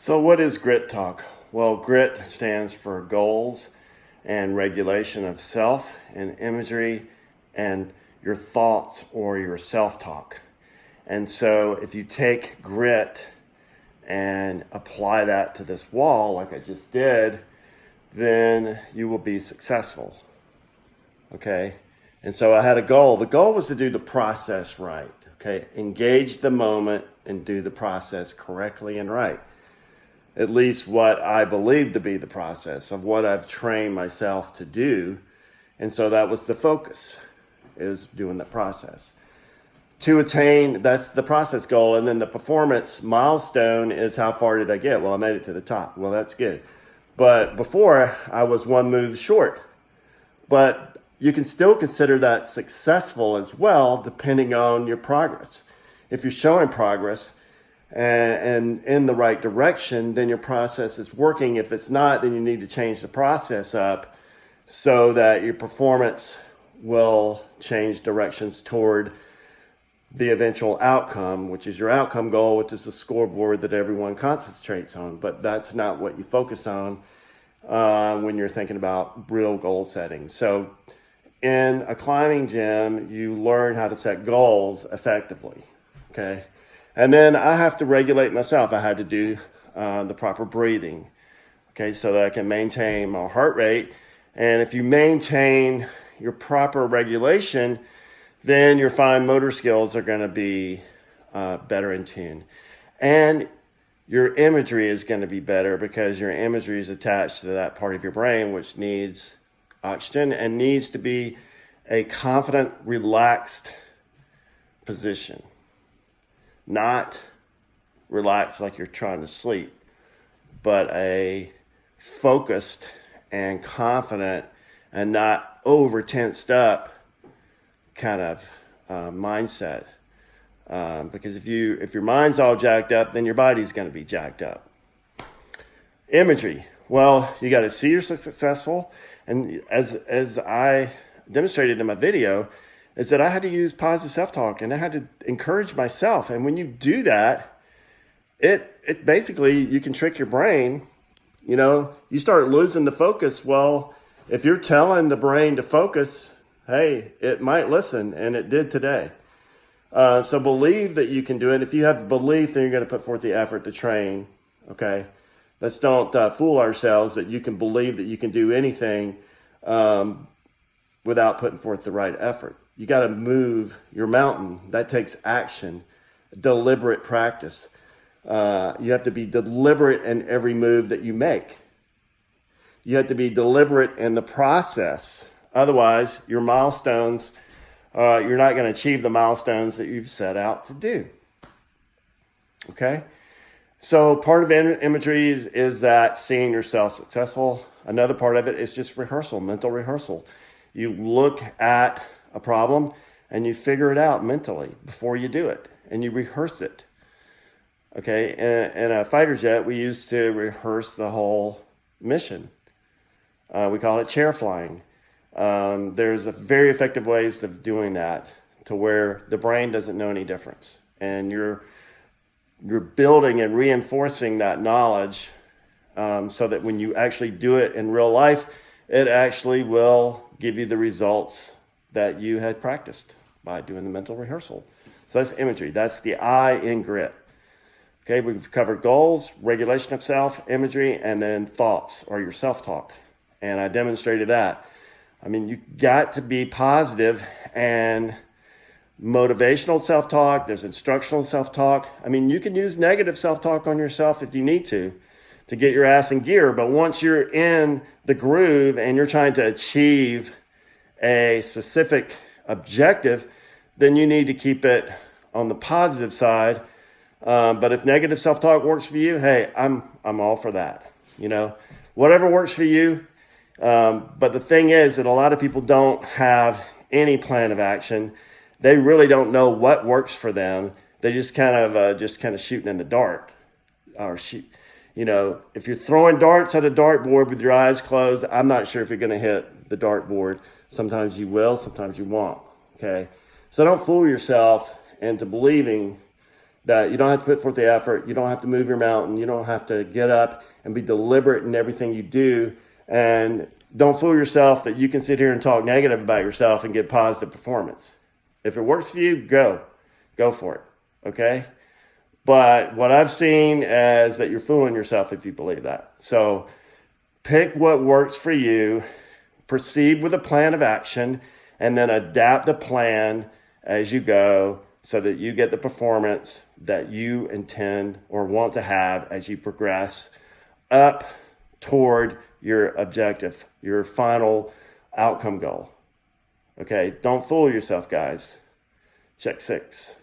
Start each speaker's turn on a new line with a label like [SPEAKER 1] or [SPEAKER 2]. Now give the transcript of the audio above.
[SPEAKER 1] So what is grit talk? Well, grit stands for goals and regulation of self and imagery and your thoughts or your self-talk. And so if you take grit and apply that to this wall like I just did, then you will be successful. Okay? And so I had a goal. The goal was to do the process right. Okay? Engage the moment and do the process correctly and right. At least what I believe to be the process of what I've trained myself to do. And so that was the focus, is doing the process. To attain, that's the process goal. And then the performance milestone is how far did I get? Well, I made it to the top. Well, that's good. But before, I was one move short. But you can still consider that successful as well, depending on your progress. If you're showing progress, and in the right direction, then your process is working. If it's not, then you need to change the process up so that your performance will change directions toward the eventual outcome, which is your outcome goal, which is the scoreboard that everyone concentrates on. But that's not what you focus on when you're thinking about real goal setting. So in a climbing gym, you learn how to set goals effectively, okay? And then I have to regulate myself. I had to do the proper breathing, okay, so that I can maintain my heart rate. And if you maintain your proper regulation, then your fine motor skills are going to be better in tune. And your imagery is going to be better because your imagery is attached to that part of your brain which needs oxygen and needs to be a confident, relaxed position. Not relaxed like you're trying to sleep, but a focused and confident and not over tensed up kind of mindset. Because if your mind's all jacked up, then your body's going to be jacked up. Imagery. Well, you got to see you're successful. And as I demonstrated in my video, is that I had to use positive self-talk and I had to encourage myself. And when you do that, it basically, you can trick your brain. You know, you start losing the focus. Well, if you're telling the brain to focus, hey, it might listen, and it did today. So believe that you can do it. If you have belief, then you're going to put forth the effort to train, okay? Let's don't fool ourselves that you can believe that you can do anything without putting forth the right effort. You got to move your mountain. That takes action, deliberate practice. You have to be deliberate in every move that you make. You have to be deliberate in the process. Otherwise, your milestones, you're not going to achieve the milestones that you've set out to do. Okay? So part of imagery is that seeing yourself successful. Another part of it is just rehearsal, mental rehearsal. You look at a problem and you figure it out mentally before you do it, and you rehearse it. Okay, in a fighter jet, we used to rehearse the whole mission. We call it chair flying. There's very effective ways of doing that to where the brain doesn't know any difference, and you're building and reinforcing that knowledge so that when you actually do it in real life, it actually will give you the results that you had practiced by doing the mental rehearsal. So that's imagery. That's the I in grit. Okay, we've covered goals, regulation of self, imagery, and then thoughts or your self-talk. And I demonstrated that. I mean, you got to be positive and motivational self-talk. There's instructional self-talk. I mean, you can use negative self-talk on yourself if you need to get your ass in gear. But once you're in the groove and you're trying to achieve a specific objective, then you need to keep it on the positive side. But if negative self-talk works for you, hey, I'm all for that. You know, whatever works for you. But the thing is that a lot of people don't have any plan of action. They really don't know what works for them. They just kind of shooting in the dart, or shoot. You know, if you're throwing darts at a dartboard with your eyes closed, I'm not sure if you're going to hit the dartboard. Sometimes you will, sometimes you won't. Okay, so don't fool yourself into believing that you don't have to put forth the effort. You don't have to move your mountain. You don't have to get up and be deliberate in everything you do. And don't fool yourself that you can sit here and talk negative about yourself and get positive performance. If it works for you, go for it. Okay. But what I've seen is that you're fooling yourself if you believe that. So pick what works for you, proceed with a plan of action, and then adapt the plan as you go so that you get the performance that you intend or want to have as you progress up toward your objective, your final outcome goal. Okay, don't fool yourself, guys. Check 6.